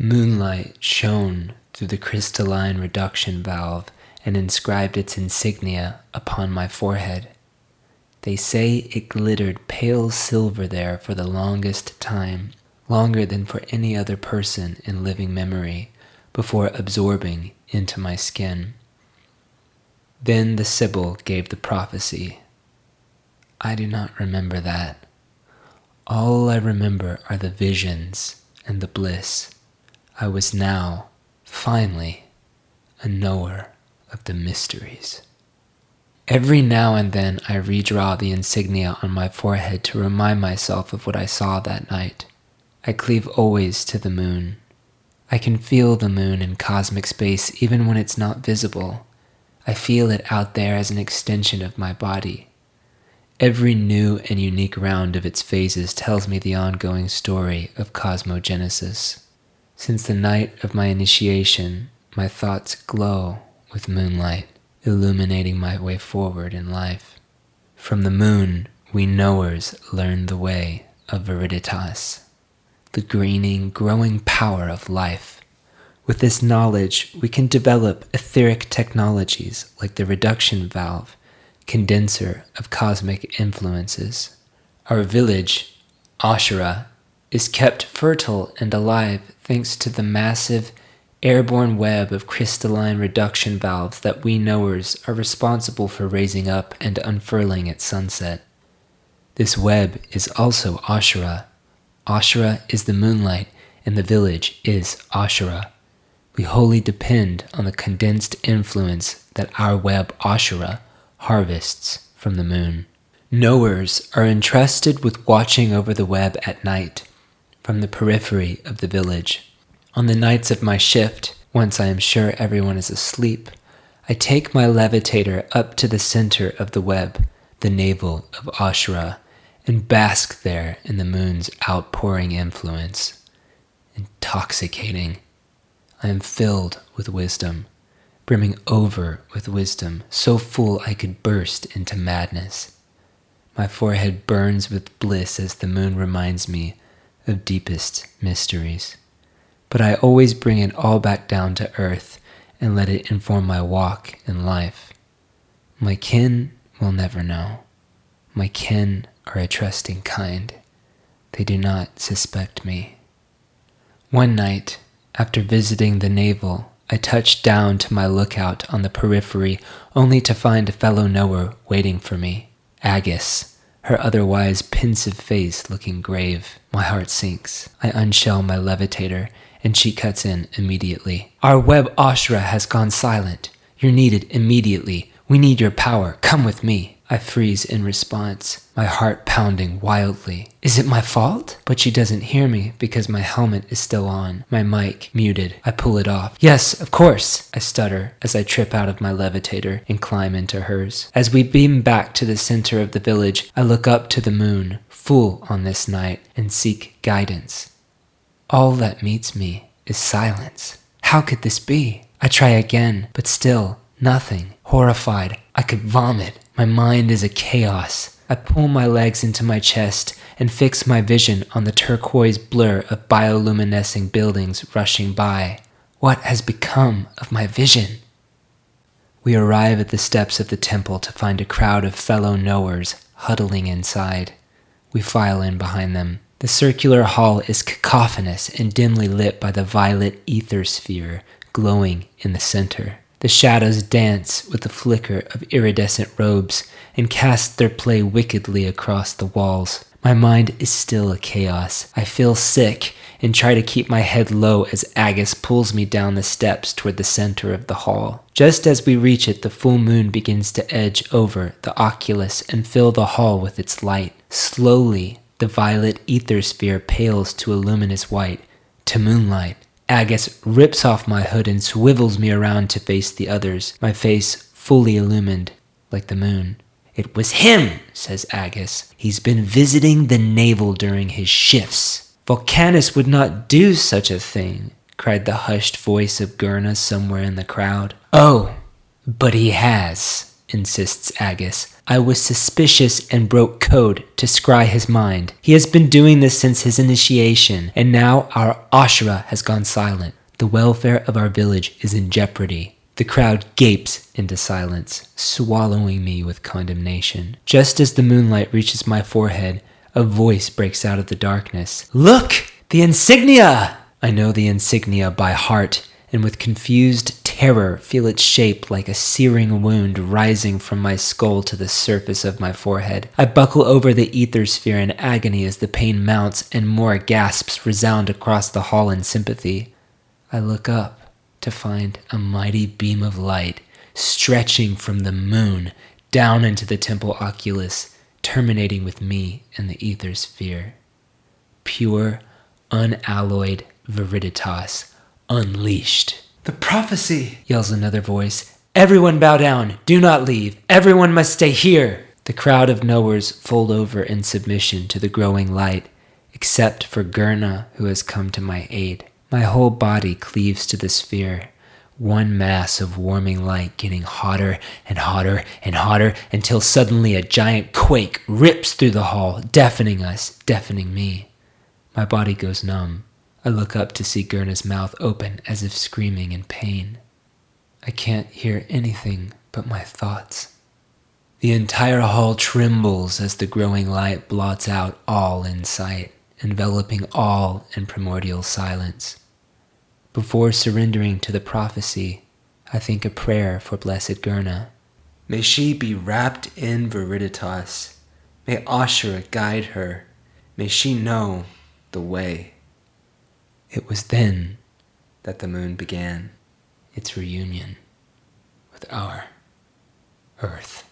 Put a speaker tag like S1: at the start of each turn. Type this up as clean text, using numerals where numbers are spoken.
S1: Moonlight shone through the crystalline reduction valve and inscribed its insignia upon my forehead. They say it glittered pale silver there for the longest time, longer than for any other person in living memory, before absorbing into my skin. Then the Sibyl gave the prophecy. I do not remember that. All I remember are the visions and the bliss. I was now, finally, a knower of the mysteries. Every now and then I redraw the insignia on my forehead to remind myself of what I saw that night. I cleave always to the moon. I can feel the moon in cosmic space even when it's not visible. I feel it out there as an extension of my body. Every new and unique round of its phases tells me the ongoing story of cosmogenesis. Since the night of my initiation, my thoughts glow with moonlight, illuminating my way forward in life. From the moon, we knowers learn the way of viriditas, the greening, growing power of life. With this knowledge, we can develop etheric technologies like the reduction valve, condenser of cosmic influences. Our village, Ashura, is kept fertile and alive thanks to the massive, airborne web of crystalline reduction valves that we knowers are responsible for raising up and unfurling at sunset. This web is also Ashura. Ashura is the moonlight, and the village is Ashura. We wholly depend on the condensed influence that our web Ashura harvests from the moon. Knowers are entrusted with watching over the web at night, from the periphery of the village. On the nights of my shift, once I am sure everyone is asleep, I take my levitator up to the center of the web, the navel of Ashura, and bask there in the moon's outpouring influence. Intoxicating. I am filled with wisdom, brimming over with wisdom, so full I could burst into madness. My forehead burns with bliss as the moon reminds me of deepest mysteries. But I always bring it all back down to earth and let it inform my walk in life. My kin will never know. My kin are a trusting kind. They do not suspect me. One night, after visiting the navel, I touched down to my lookout on the periphery only to find a fellow knower waiting for me, Agus, her otherwise pensive face looking grave. My heart sinks. I unshell my levitator, and she cuts in immediately. Our web Ashura has gone silent. You're needed immediately. We need your power. Come with me. I freeze in response, my heart pounding wildly. Is it my fault? But she doesn't hear me because my helmet is still on, my mic muted. I pull it off. Yes, of course, I stutter as I trip out of my levitator and climb into hers. As we beam back to the center of the village, I look up to the moon, full on this night, and seek guidance. All that meets me is silence. How could this be? I try again, but still, nothing. Horrified, I could vomit. My mind is a chaos. I pull my legs into my chest and fix my vision on the turquoise blur of bioluminescing buildings rushing by. What has become of my vision? We arrive at the steps of the temple to find a crowd of fellow knowers huddling inside. We file in behind them. The circular hall is cacophonous and dimly lit by the violet ether sphere glowing in the center. The shadows dance with the flicker of iridescent robes and cast their play wickedly across the walls. My mind is still a chaos. I feel sick and try to keep my head low as Agus pulls me down the steps toward the center of the hall. Just as we reach it, the full moon begins to edge over the oculus and fill the hall with its light. Slowly, the violet ether sphere pales to a luminous white, to moonlight. Agus rips off my hood and swivels me around to face the others, my face fully illumined like the moon. It was him, says Agus. He's been visiting the navel during his shifts. Volcanus would not do such a thing, cried the hushed voice of Gurna somewhere in the crowd. Oh, but he has, insists Agus. I was suspicious and broke code to scry his mind. He has been doing this since his initiation, and now our Ashra has gone silent. The welfare of our village is in jeopardy. The crowd gapes into silence, swallowing me with condemnation. Just as the moonlight reaches my forehead, a voice breaks out of the darkness. Look! The insignia! I know the insignia by heart, and with confused terror feel its shape like a searing wound rising from my skull to the surface of my forehead. I buckle over the ether sphere in agony as the pain mounts and more gasps resound across the hall in sympathy. I look up to find a mighty beam of light stretching from the moon down into the temple oculus, terminating with me in the ether sphere. Pure, unalloyed viriditas unleashed. The prophecy, yells another voice. Everyone bow down. Do not leave. Everyone must stay here. The crowd of knowers fold over in submission to the growing light, except for Gurna, who has come to my aid. My whole body cleaves to the sphere, one mass of warming light getting hotter and hotter and hotter until suddenly a giant quake rips through the hall, deafening us, deafening me. My body goes numb. I look up to see Gurna's mouth open as if screaming in pain. I can't hear anything but my thoughts. The entire hall trembles as the growing light blots out all in sight, enveloping all in primordial silence. Before surrendering to the prophecy, I think a prayer for Blessed Gurna. May she be wrapped in viriditas. May Ashura guide her. May she know the way. It was then that the moon began its reunion with our Earth.